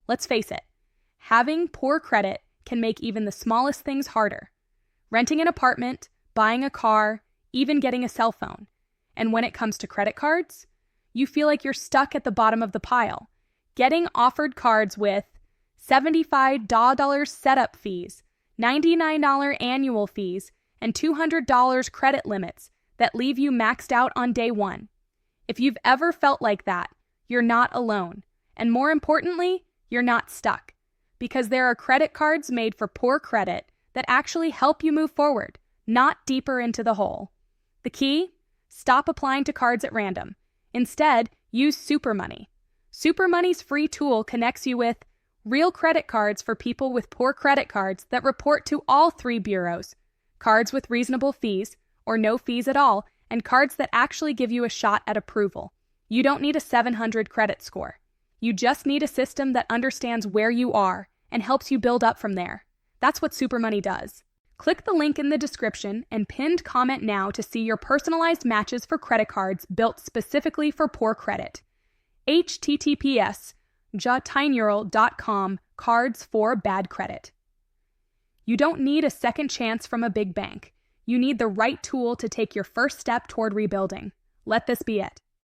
Let's face it, having poor credit can make even the smallest things harder. Renting an apartment, buying a car, even getting a cell phone. And when it comes to credit cards, you feel like you're stuck at the bottom of the pile, getting offered cards with $75 setup fees, $99 annual fees, and $200 credit limits that leave you maxed out on day one. If you've ever felt like that, you're not alone. And more importantly, you're not stuck. Because there are credit cards made for poor credit that actually help you move forward, not deeper into the hole. The key? Stop applying to cards at random. Instead, use SuperMoney. SuperMoney's free tool connects you with real credit cards for people with poor credit cards that report to all 3 bureaus, cards with reasonable fees or no fees at all, and cards that actually give you a shot at approval. You don't need a 700 credit score. You just need a system that understands where you are and helps you build up from there. That's what SuperMoney does. Click the link in the description and pinned comment now to see your personalized matches for credit cards built specifically for poor credit. https://jatinural.com cards for bad credit. You don't need a second chance from a big bank. You need the right tool to take your first step toward rebuilding. Let this be it.